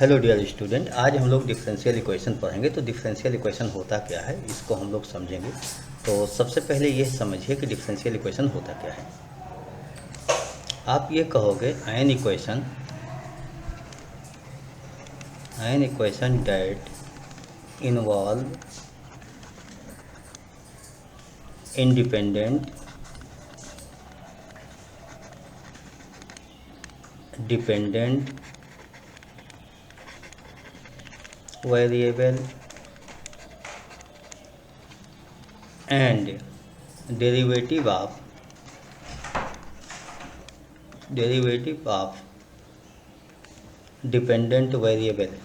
Hello dear student, आज हम लोग डिफरेंशियल इक्वेशन पढ़ेंगे। तो डिफरेंशियल इक्वेशन होता क्या है, इसको हम लोग समझेंगे। तो सबसे पहले ये समझिए कि डिफरेंशियल इक्वेशन होता क्या है। आप ये कहोगे an equation that involve independent dependent variable and derivative of dependent variable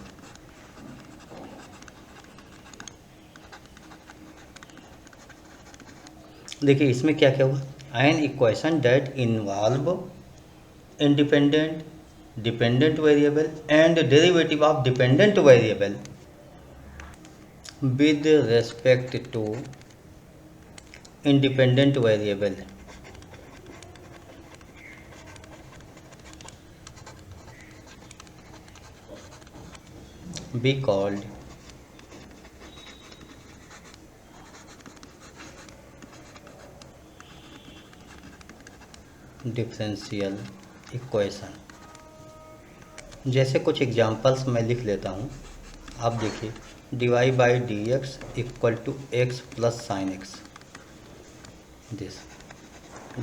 देखिए इसमें क्या क्या हुआ। An equation that involve independent dependent variable and derivative of dependent variable with respect to independent variable be called differential equation। जैसे कुछ examples मैं लिख लेता हूँ, आप देखिए। D y by D x equal to x plus sine x. This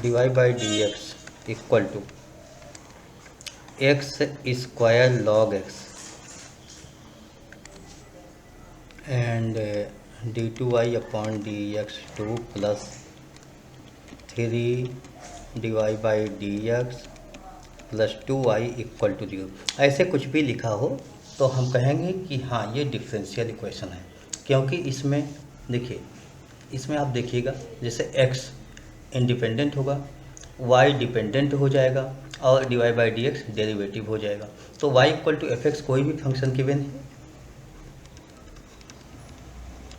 d y by D x equal to x square log x and d two Y upon D x two plus 3 d y by D x plus 2y equal to 0। ऐसे कुछ भी लिखा हो तो हम कहेंगे कि हाँ ये डिफरेंशियल इक्वेशन है, क्योंकि इसमें देखिए, इसमें आप देखिएगा जैसे x इंडिपेंडेंट होगा, y डिपेंडेंट हो जाएगा और D Y by D X derivative हो जाएगा। तो y equal to F X कोई भी फंक्शन गिवन है,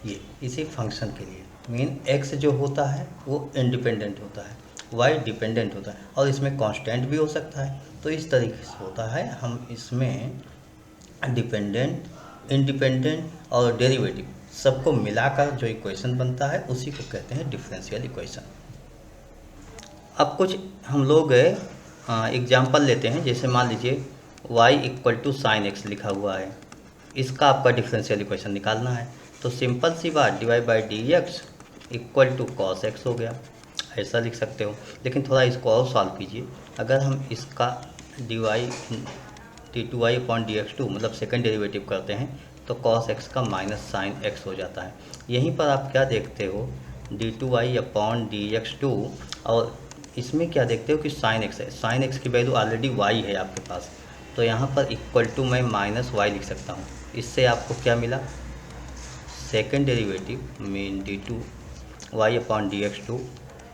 ये इसी फंक्शन के लिए मीन x जो होता है वो इंडिपेंडेंट होता है, y डिपेंडेंट होता है और इसमें कांस्टेंट भी हो सकता है। तो इस तरीके से होता है, हम इसमें डिपेंडेंट इंडिपेंडेंट और डेरिवेटिव सबको मिलाकर जो इक्वेशन बनता है उसी को कहते हैं डिफरेंशियल इक्वेशन। अब कुछ हम लोग एग्जाम्पल लेते हैं। जैसे मान लीजिए y equal to sine X लिखा हुआ है, इसका आपका डिफरेंशियल इक्वेशन निकालना है। तो सिंपल सी बात, d y by D x equal to cos x हो गया, ऐसा लिख सकते हो। लेकिन थोड़ा इसको और सॉल्व कीजिए। अगर हम इसका D two Y upon D x two मतलब सेकेंड डेरिवेटिव करते हैं तो कॉस एक्स का माइनस साइन एक्स हो जाता है। यहीं पर आप क्या देखते हो, D two Y upon D x two, और इसमें क्या देखते हो कि साइन एक्स है। साइन एक्स की वैल्यू ऑलरेडी वाई है आपके पास, तो यहाँ पर इक्वल टू मैं माइनस वाई लिख सकता हूँ। इससे आपको क्या मिला, second derivative mean D two Y upon D x two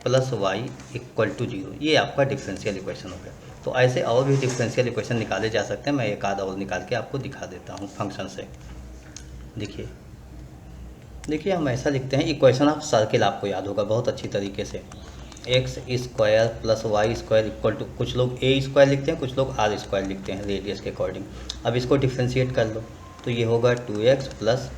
plus Y equal to 0। ये आपका डिफरेंशियल इक्वेशन हो गया। तो ऐसे और भी डिफरेंशियल इक्वेशन निकाले जा सकते हैं। मैं एक आधा और निकाल के आपको दिखा देता हूँ फंक्शन से। देखिए हम ऐसा लिखते हैं, इक्वेशन ऑफ सर्किल आपको याद होगा बहुत अच्छी तरीके से। X square plus Y square equal to, कुछ लोग ए स्क्वायर लिखते हैं, कुछ लोग आर स्क्वायर लिखते हैं रेडियस के अकॉर्डिंग। अब इसको डिफ्रेंशिएट कर लो तो ये होगा 2x plus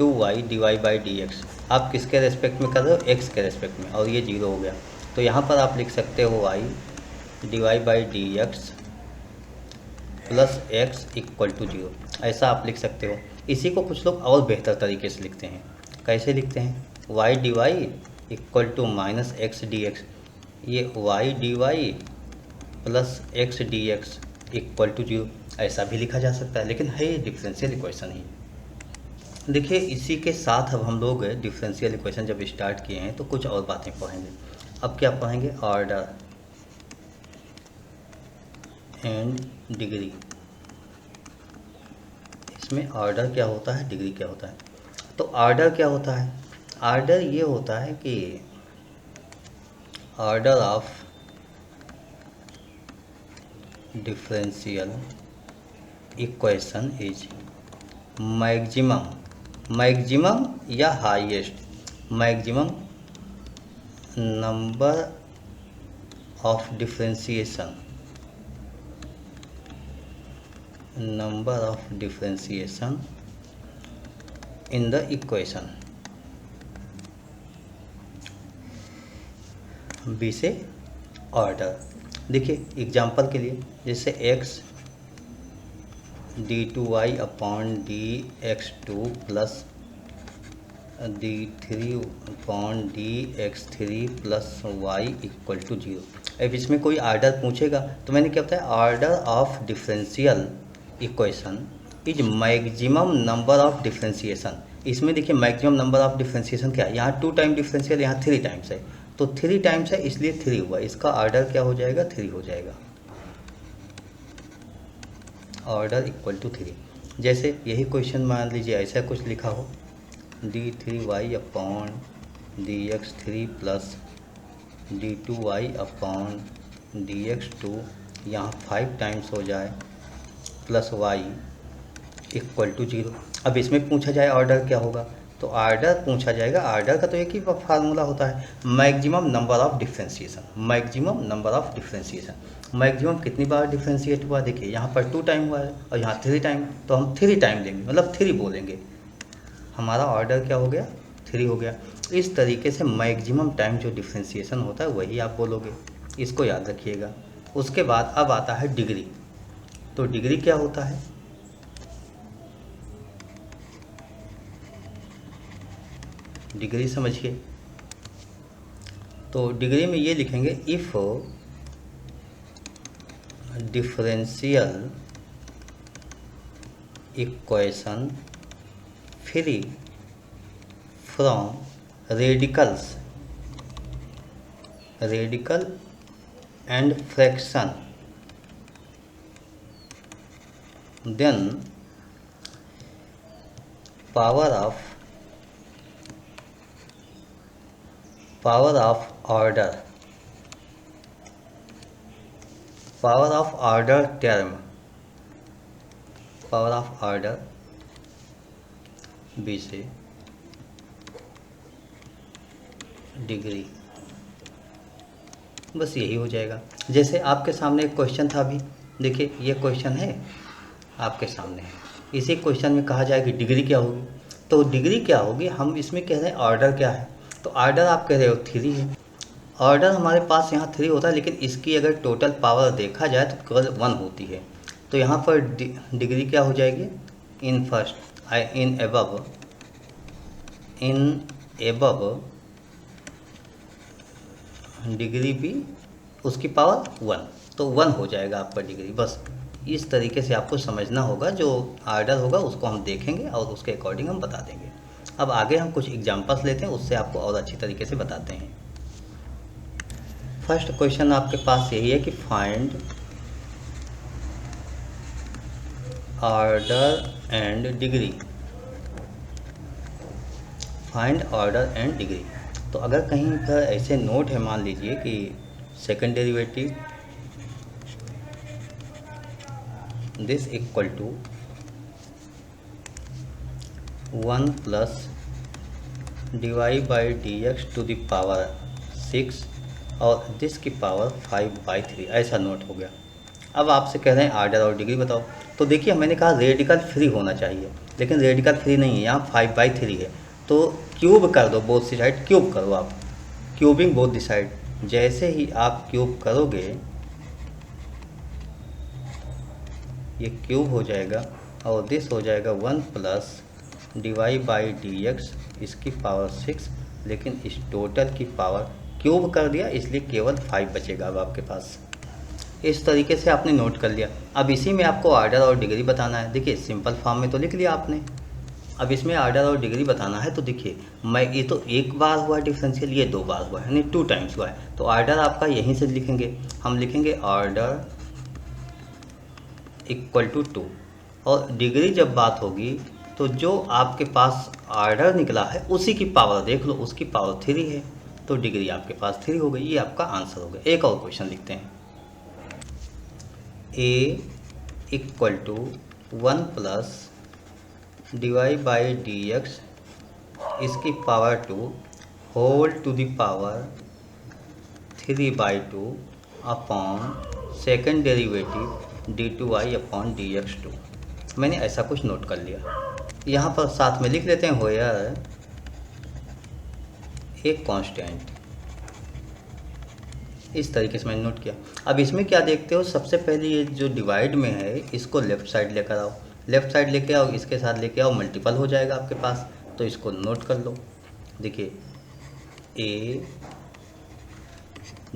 2y d y by D x. आप किसके रेस्पेक्ट में कर रहे हो, x के रेस्पेक्ट में, और ये 0 हो गया। तो यहाँ पर आप लिख सकते हो y d y by D x plus x equal to 0, ऐसा आप लिख सकते हो। इसी को कुछ लोग और बेहतर तरीके से लिखते हैं। कैसे लिखते हैं, y D Y equal to minus X D X. ये y D Y plus X D x equal to 0, ऐसा भी लिखा जा सकता है, लेकिन है ये डिफरेंशियल इक्वेशन ही। देखिए इसी के साथ अब हम लोग डिफरेंशियल इक्वेशन जब स्टार्ट किए हैं तो कुछ और बातें पढ़ेंगे। अब क्या पढ़ेंगे, ऑर्डर एंड डिग्री। इसमें ऑर्डर क्या होता है, डिग्री क्या होता है। तो ऑर्डर क्या होता है, ऑर्डर ये होता है कि order of differential equation is maximum या highest, maximum number of differentiation number of differentiation in the equation. बी से ऑर्डर। देखिए एग्जांपल के लिए, जैसे x d2y upon dx2 plus d3 upon dx3 plus y equal to 0। अब इसमें कोई आर्डर पूछेगा तो मैंने क्या बताया, order of differential equation is maximum number of differentiation. इसमें देखिए मैक्सिमम नंबर ऑफ डिफरेंशिएशन क्या है, यहाँ 2 टाइम डिफरेंशियल, यहाँ 3 टाइम्स है, तो 3 टाइम्स है इसलिए 3 हुआ, इसका ऑर्डर क्या हो जाएगा, 3 हो जाएगा, ऑर्डर इक्वल टू 3। जैसे यही क्वेश्चन मान लीजिए ऐसा कुछ लिखा हो, d3y upon dx3 plus d2y upon dx2, यहाँ 5 टाइम्स हो जाए प्लस y इक्वल टू 0। अब इसमें पूछा जाए ऑर्डर क्या होगा, तो ऑर्डर पूछा जाएगा, ऑर्डर का तो एक ही फार्मूला होता है, maximum number of differentiation. Maximum number of differentiation, maximum कितनी बार डिफरेंशिएट हुआ, देखिए यहाँ पर 2 टाइम हुआ है और यहाँ 3 टाइम, तो हम 3 टाइम लेंगे, मतलब 3 बोलेंगे, हमारा ऑर्डर क्या हो गया, 3 हो गया। इस तरीके से मैक्सिमम टाइम जो डिफरेंशिएशन होता है वही आप बोलोगे, इसको याद रखिएगा। उसके बाद अब आता है डिग्री। तो डिग्री क्या होता है, डिग्री समझिए, तो डिग्री में ये लिखेंगे, if differential equation free from radicals, radical and fraction, then power of order term, power of order be से डिग्री, बस यही हो जाएगा। जैसे आपके सामने एक क्वेश्चन था अभी, देखिए ये क्वेश्चन है आपके सामने है, इसी क्वेश्चन में कहा जाए कि डिग्री क्या होगी, तो डिग्री क्या होगी, हम इसमें कह रहे हैं ऑर्डर क्या है, तो ऑर्डर आप कह रहे हो 3 है, ऑर्डर हमारे पास यहाँ 3 होता है, लेकिन इसकी अगर टोटल पावर देखा जाए तो केवल 1 होती है, तो यहाँ पर डिग्री क्या हो जाएगी, in first in above degree भी उसकी पावर 1, तो 1 हो जाएगा आपका डिग्री। बस इस तरीके से आपको समझना होगा, जो ऑर्डर होगा उसको हम देखेंगे और उसके अकॉर्डिंग हम बता देंगे। अब आगे हम कुछ एग्जांपल्स लेते हैं, उससे आपको और अच्छी तरीके से बताते हैं। फर्स्ट क्वेश्चन आपके पास यही है कि find order and degree, find order and degree. तो अगर कहीं पर ऐसे नोट है, मान लीजिए कि second derivative this equal to 1 plus divide by dx to the power 6 और दिस की पावर 5/3, ऐसा नोट हो गया। अब आपसे कह रहे हैं ऑर्डर और डिग्री बताओ, तो देखिए मैंने कहा रेडिकल फ्री होना चाहिए, लेकिन रेडिकल फ्री नहीं है, यहाँ 5/3 है, तो क्यूब कर दो बोथ साइड, क्यूब करो आप, क्यूबिंग बोथ द साइड। जैसे ही आप क्यूब करोगे ये क्यूब हो जाएगा और दिस हो जाएगा 1 प्लस डिवाइड बाई dx, इसकी पावर 6, लेकिन इस टोटल की पावर क्यूब कर दिया इसलिए केवल 5 बचेगा अब आपके पास। इस तरीके से आपने नोट कर लिया। अब इसी में आपको ऑर्डर और डिग्री बताना है। देखिए सिंपल फॉर्म में तो लिख लिया आपने, अब इसमें ऑर्डर और डिग्री बताना है। तो देखिए मैं ये तो 1 बार हुआ डिफरेंशियल, ये 2 बार हुआ है, यानी 2 टाइम्स हुआ है, तो ऑर्डर आपका यहीं से लिखेंगे, हम लिखेंगे ऑर्डर इक्वल टू 2, और डिग्री जब बात होगी तो जो आपके पास ऑर्डर निकला है उसी की पावर देख लो, उसकी पावर 3 है, तो डिग्री आपके पास 3 हो गई। ये आपका आंसर हो गया। एक और क्वेश्चन लिखते हैं, a equal to 1 plus divide by dx, इसकी power 2 whole to the power 3/2 upon second derivative d2y/dx2। मैंने ऐसा कुछ नोट कर लिया। यहाँ पर साथ में लिख लेते हैं व्हेयर एक कांस्टेंट, इस तरीके से मैंने नोट किया। अब इसमें क्या देखते हो, सबसे पहले ये जो डिवाइड में है इसको लेफ़्ट साइड लेकर आओ, लेफ़्ट साइड लेके आओ, इसके साथ लेके आओ, मल्टीपल हो जाएगा आपके पास, तो इसको नोट कर लो। देखिए a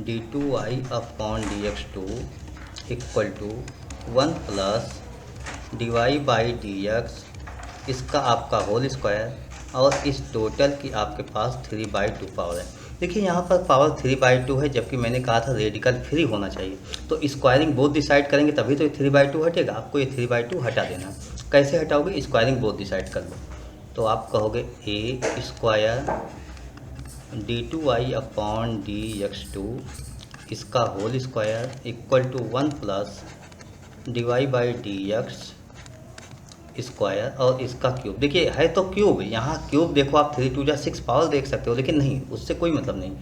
d2y/dx2 equal to 1 plus dy/dx इसका आपका होल स्क्वायर, और इस टोटल की आपके पास 3/2 पावर है। देखिए यहाँ पर पावर 3/2 है, जबकि मैंने कहा था रेडिकल फ्री होना चाहिए, तो स्क्वायरिंग बोथ डिसाइड करेंगे तभी तो ये 3/2 हटेगा। आपको ये 3/2 हटा देना। कैसे हटाओगे, स्क्वायरिंग बोथ डिसाइड कर लो, तो आप कहोगे a स्क्वायर d2y/dx2 इसका whole square equal to 1 plus dy/dx square और इसका क्यूब। देखिए है तो क्यूब, यहाँ क्यूब देखो आप 3 2 6 पावर देख सकते हो, लेकिन नहीं, उससे कोई मतलब नहीं।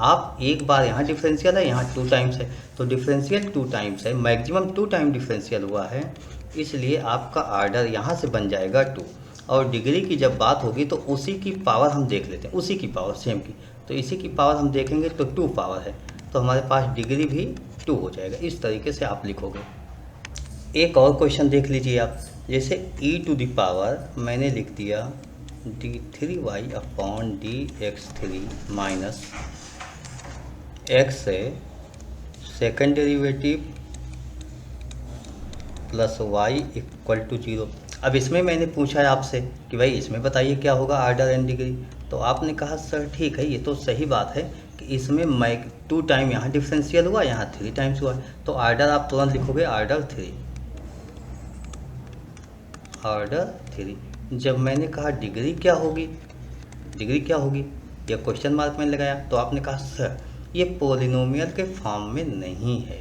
आप एक बार यहाँ डिफरेंशियल है, यहाँ 2 टाइम्स है, तो डिफरेंशियल 2 टाइम्स है, मैक्सिमम 2 टाइम डिफरेंशियल हुआ है, इसलिए आपका आर्डर यहाँ से बन जाएगा 2। और डिग्री की जब बात होगी तो उसी की पावर हम देख लेते हैं, उसी की पावर सेम की, तो इसी की पावर हम देखेंगे तो 2 पावर है, तो हमारे पास डिग्री भी 2 हो जाएगा। इस तरीके से आप लिखोगे। एक और क्वेश्चन देख लीजिए आप, जैसे e⁻ मैंने लिख दिया d3y/dx3 माइनस x है second derivative plus y equal to 0। अब इसमें मैंने पूछा है आपसे कि भाई इसमें बताइए क्या होगा आर्डर एंड डिग्री, तो आपने कहा सर ठीक है, ये तो सही बात है कि इसमें 2 टाइम यहाँ डिफरेंशियल हुआ, यहाँ 3 टाइम्स हुआ, तो आर्डर आप तुरंत लिखोगे आर्डर 3, ऑर्डर 3। जब मैंने कहा डिग्री क्या होगी, डिग्री क्या होगी, यह क्वेश्चन मार्क मैंने लगाया, तो आपने कहा सर ये पॉलिनोमियल के फॉर्म में नहीं है,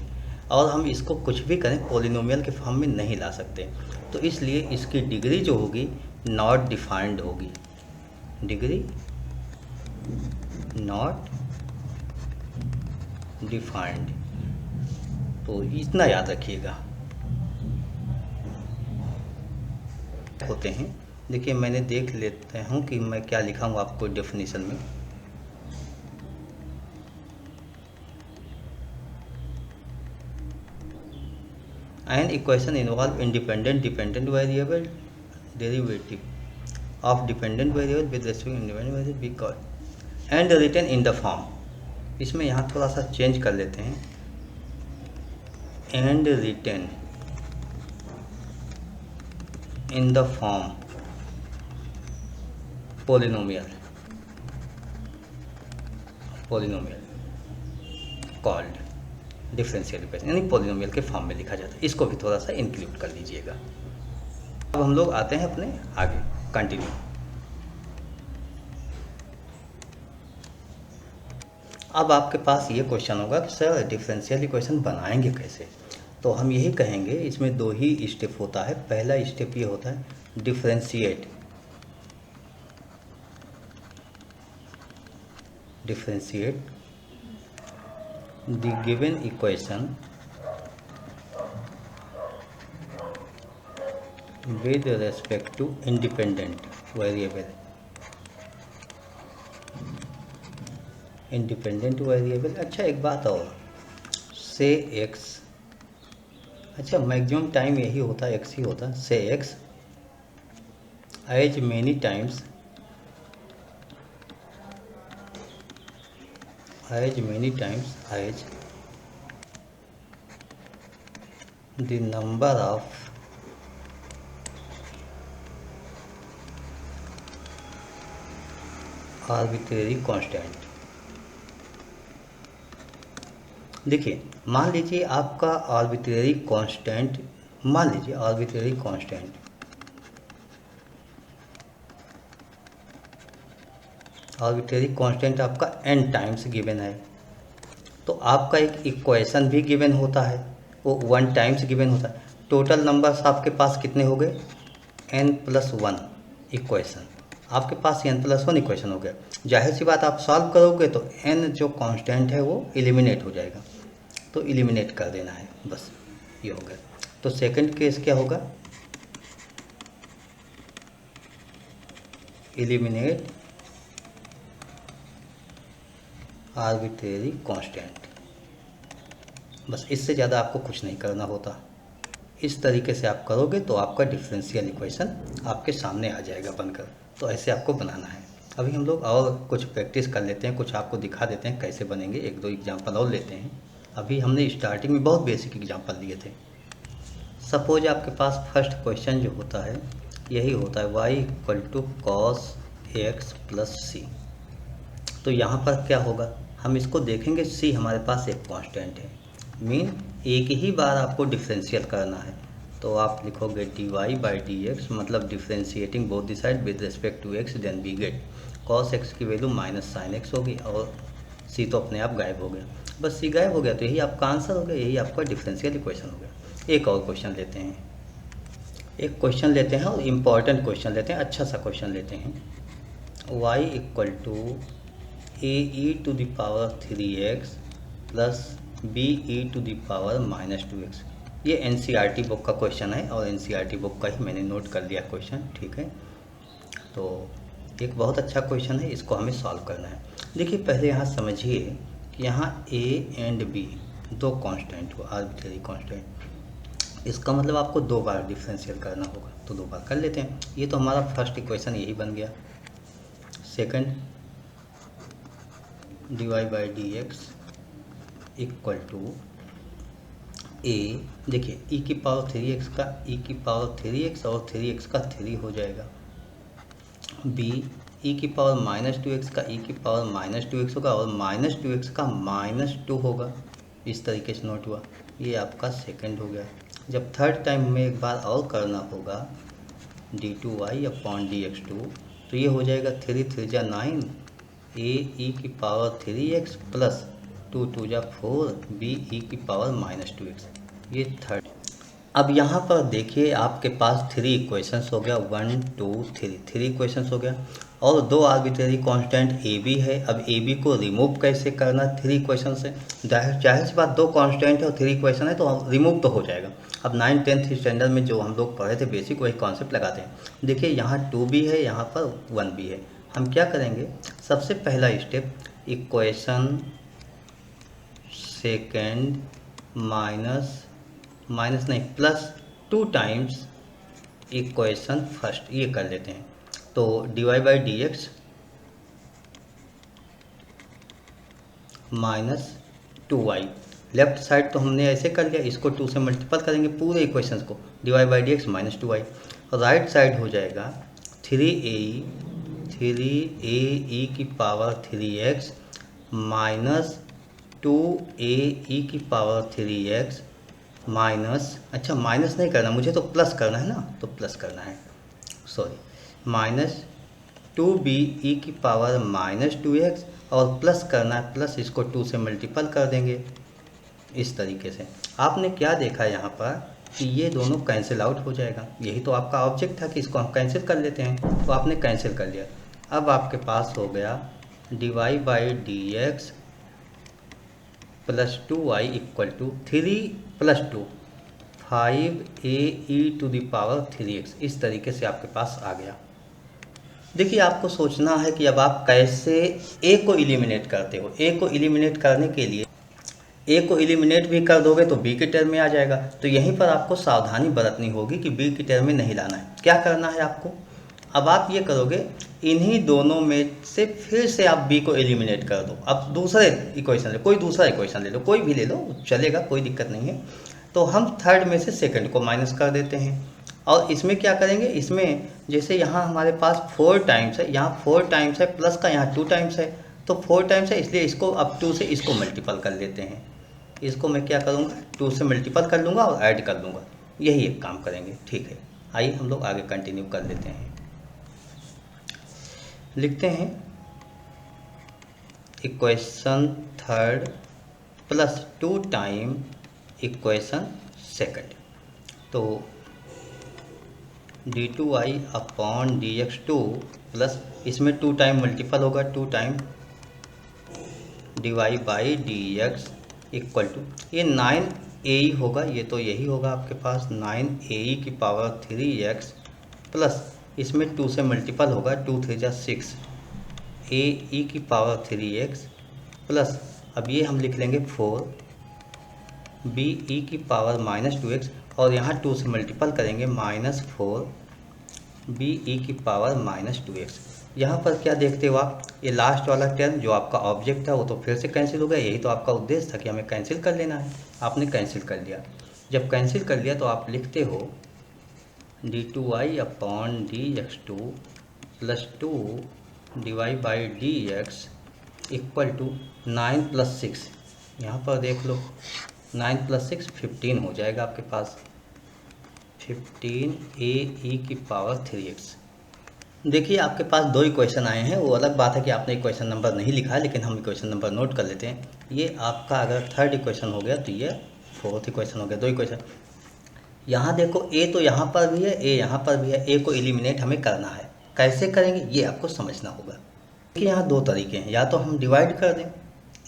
और हम इसको कुछ भी करें पॉलिनोमियल के फॉर्म में नहीं ला सकते, तो इसलिए इसकी डिग्री जो होगी नॉट डिफाइंड होगी, डिग्री नॉट डिफाइंड। तो इतना याद रखिएगा होते हैं। देखिए मैंने देख लेते हूँ कि मैं क्या लिखा हूँ आपको डेफिनेशन में। An equation involve independent dependent variable derivative of dependent variable with respect independent variable be called and written in the form. इसमें यहाँ थोड़ा सा चेंज कर लेते हैं, and written in the form polynomial called differential equation, यानी polynomial के form में लिखा जाता है। इसको भी थोड़ा सा इंक्लूड कर लीजिएगा। अब हम लोग आते हैं अपने आगे, कंटिन्यू। अब आपके पास ये क्वेश्चन होगा कि सर डिफरेंशियल इक्वेशन बनाएंगे कैसे, तो हम यही कहेंगे, इसमें 2 ही स्टेप होता है। पहला स्टेप ये होता है differentiate the given equation with respect to independent variable, अच्छा एक बात और, से x, अच्छा मैक्सिमम टाइम यही होता है, x ही होता है, से x as many times as the number of arbitrary constant. देखिए मान लीजिए आपका आर्बिट्रेरी कांस्टेंट, मान लीजिए आर्बिट्रेरी कांस्टेंट आपका n टाइम्स गिवन है, तो आपका एक इक्वेशन भी गिवन होता है, वो 1 टाइम्स गिवन होता है। टोटल नंबर्स आपके पास कितने हो गए, n+1 इक्वेशन, आपके पास n+1 इक्वेशन हो गया। जाहिर सी बात आप सॉल्व करोगे तो n जो कांस्टेंट है वो एलिमिनेट हो जाएगा, तो एलिमिनेट कर देना है, बस ये हो गया। तो सेकंड केस क्या होगा, एलिमिनेट आर्बिट्रेरी कांस्टेंट। बस इससे ज़्यादा आपको कुछ नहीं करना होता। इस तरीके से आप करोगे तो आपका डिफरेंशियल इक्वेशन आपके सामने आ जाएगा बनकर। तो ऐसे आपको बनाना है। अभी हम लोग और कुछ प्रैक्टिस कर लेते हैं, कुछ आपको दिखा देते हैं कैसे बनेंगे। एक दो एग्जांपल और लेते हैं। अभी हमने स्टार्टिंग में बहुत बेसिक एग्जांपल लिए थे। सपोज आपके पास फर्स्ट क्वेश्चन जो होता है यही होता है, y = cos x + c। तो यहाँ पर क्या होगा, हम इसको देखेंगे, c हमारे पास एक कांस्टेंट है, मीन एक ही बार आपको डिफरेंशियल करना है। तो आप लिखोगे dy/dx, मतलब differentiating both the side with respect to x, then we get cos x की वैल्यू -sin x होगी और c तो अपने आप गायब हो गया। बस c गायब हो गया तो यही आपका आंसर हो गया, यही आपका डिफरेंशियल इक्वेशन हो गया। एक और क्वेश्चन लेते हैं, एक क्वेश्चन लेते हैं और इम्पॉर्टेंट क्वेश्चन लेते हैं, अच्छा सा क्वेश्चन लेते हैं। y = ae⁻³ plus be⁻−2x। ये एनसीईआरटी बुक का क्वेश्चन है और एनसीईआरटी बुक का ही मैंने नोट कर लिया क्वेश्चन, ठीक है। तो एक बहुत अच्छा क्वेश्चन है, इसको हमें सॉल्व करना है। देखिए पहले यहाँ समझिए कि यहाँ a एंड b दो कांस्टेंट हो, आर्बिट्रेरी कांस्टेंट। इसका मतलब आपको दो बार डिफरेंशियल करना होगा, तो दो बार कर लेते हैं। ये तो हमारा फर्स्ट इक्वेशन यही बन गया। सेकंड dy/dx = a, देखिए e⁻3x का e⁻3x और 3x का 3 हो जाएगा। b e⁻−2x का e⁻−2x होगा और -2x का -2 होगा। इस तरीके से नोट हुआ, ये आपका सेकंड हो गया। जब थर्ड टाइम हमें एक बार और करना होगा d2y/dx2, तो ये हो जाएगा 3 3 जा 9 ae⁻3x प्लस 2 2 जा 4 be⁻−2x, ये थर्ड। अब यहाँ पर देखिए आपके पास 3 इक्वेशंस हो गया, 1 2 3 इक्वेशंस हो गया और दो आर्बिट्रेरी कांस्टेंट ए बी है। अब ए बी को रिमूव कैसे करना 3 इक्वेशन से, जाहिर सी बात, दो कांस्टेंट है और 3 इक्वेशन है तो रिमूव तो हो जाएगा। अब 9th 10th स्टैंडर्ड में जो हम लोग पढ़े थे बेसिक, वही कॉन्सेप्ट लगाते हैं। देखिए यहाँ 2b है, यहाँ पर 1b है। हम क्या करेंगे, सबसे पहला step, equation second plus 2 times equation first, ये कर लेते हैं। तो dy/dx -2y, लेफ्ट साइड तो हमने ऐसे कर लिया, इसको 2 से मल्टीपल करेंगे पूरे इक्वेशंस को, dy/dx -2y। और राइट साइड हो जाएगा 3ae⁻3x -2ae⁻3x माइनस, अच्छा माइनस नहीं करना मुझे, तो प्लस करना है ना, तो प्लस करना है, सॉरी, -2be⁻−2x और प्लस करना है, प्लस इसको 2 से मल्टीपल कर देंगे। इस तरीके से आपने क्या देखा यहाँ पर कि ये दोनों कैंसिल आउट हो जाएगा। यही तो आपका ऑब्जेक्ट था कि इसको हम कैंसिल कर लेते हैं, तो आपने कैंसिल कर लिया। अब आपके पास हो गया dy/dx + 2y = 3 + 2 5ae⁻3x। इस तरीके से आपके पास आ गया। देखिए आपको सोचना है कि अब आप कैसे a को एलिमिनेट करते हो। a को एलिमिनेट करने के लिए a को एलिमिनेट भी कर दोगे तो b के टर्म में आ जाएगा। तो यहीं पर आपको सावधानी बरतनी होगी कि b के टर्म में नहीं लाना है। क्या करना है आपको, अब आप ये करोगे, इन्हीं दोनों में से फिर से आप b को एलिमिनेट कर दो। अब दूसरे इक्वेशन ले, कोई दूसरा इक्वेशन ले लो, कोई भी ले लो चलेगा, कोई दिक्कत नहीं है। तो हम थर्ड में से सेकंड को माइनस कर देते हैं और इसमें क्या करेंगे, इसमें जैसे यहाँ हमारे पास 4 टाइम्स है, यहाँ 4 टाइम्स है, प्लस का यहाँ 2 टाइम्स है, तो 4 टाइम्स है, इसलिए इसको अब 2 से इसको मल्टीपल कर लेते हैं। इसको मैं क्या करूँगा, 2 से मल्टीपल कर लूँगा और ऐड कर लूँगा, यही एक काम करेंगे, ठीक है। आइए हम लोग आगे कंटिन्यू कर लेते हैं। लिखते हैं equation third plus 2 time equation second. तो d2y/dx2 प्लस इसमें 2 टाइम मल्टीपल होगा, 2 टाइम dy/dx = ये 9 ए ई होगा, ये तो यही होगा आपके पास 9 AE⁻³ प्लस इसमें 2 से मल्टीपल होगा, 2 3 जा 6 AE⁻³ प्लस अब ये हम लिख लेंगे 4 BE⁻−2x और यहाँ 2 से मल्टीपल करेंगे -4 BE⁻−2x। यहाँ पर क्या देखते हो आप, ये लास्ट वाला टर्म जो आपका ऑब्जेक्ट है वो तो फिर से कैंसिल हो गया। यही तो आपका उद्देश्य था कि हमें कैंसिल कर लेना है, आपने कैंसिल कर लिया। जब कैंसिल कर लिया तो आप लिखते हो d2y/dx2 + 2dy/dx = 9 + 6। यहाँ पर देख लो 9 + 6 15 हो जाएगा आपके पास, 15 AE⁻3x। देखिए आपके पास 2 इक्वेशन आए हैं, वो अलग बात है कि आपने इक्वेशन नंबर नहीं लिखा है, लेकिन हम इक्वेशन नंबर नोट कर लेते हैं। ये आपका अगर थर्ड इक्वेशन हो गया तो ये फोर्थ इक्वेशन हो गया। 2 इक्वेशन यहाँ देखो, ए तो यहाँ पर भी है, ए यहाँ पर भी है। ए को एलिमिनेट हमें करना है, कैसे करेंगे ये आपको समझना होगा। देखिए यहाँ 2 तरीके हैं, या तो हम डिवाइड कर दें,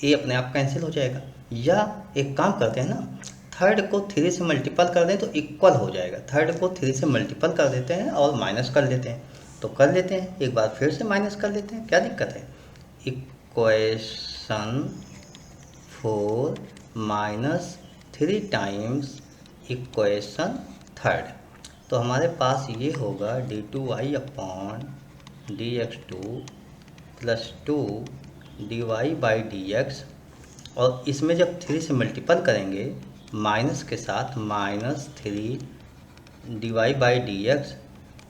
ए अपने आप कैंसिल हो जाएगा, या एक काम करते हैं ना, थर्ड को 3 से मल्टीपल कर दें तो इक्वल हो जाएगा। थर्ड को 3 से मल्टीपल कर देते हैं और माइनस कर लेते हैं, तो कर लेते हैं एक बार फिर से माइनस कर लेते हैं, क्या दिक्कत है। इक्वेशन 4 -3 टाइम्स इक्वेशन थर्ड, तो हमारे पास ये होगा d2y/dx2 + 2dy/dx और इसमें जब 3 से मल्टीपल करेंगे माइनस के साथ -3 dy/dx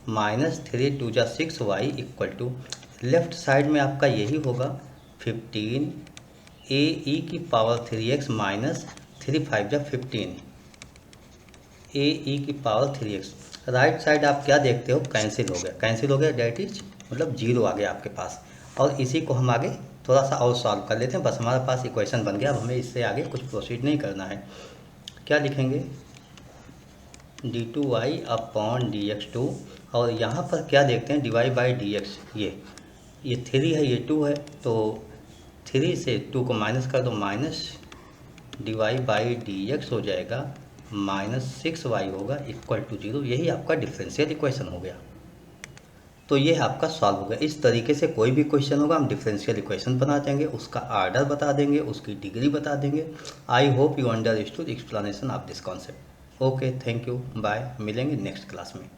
-3 2 जा 6y = लेफ्ट साइड में आपका यही होगा 15 AE⁻3x -3 5 जा 15 AE⁻3x। राइट साइड आप क्या देखते हो, कैंसिल हो गया, कैंसिल हो गया, डेट इज मतलब 0 आ गया आपके पास। और इसी को हम आगे थोड़ा सा और सॉल्व कर लेते हैं, बस हमारे पास इक्वेशन बन गया। अब हमें इससे आगे कुछ प्रोसीड नहीं करना है। क्या लिखेंगे, d2y/dx2 और यहाँ पर क्या देखते हैं, dy/dx। ये 3 है, ये 2 है, तो 3 से 2 को माइनस कर दो, माइनस dy/dx हो जाएगा, -6y होगा = 0। यही आपका डिफरेंशियल इक्वेशन हो गया। तो ये आपका सॉल्व हो गया। इस तरीके से कोई भी क्वेश्चन होगा हम डिफरेंशियल इक्वेशन बना देंगे, उसका आर्डर बता देंगे, उसकी डिग्री बता देंगे। I hope you understood explanation of this concept. Okay, thank you, bye, मिलेंगे नेक्स्ट क्लास में।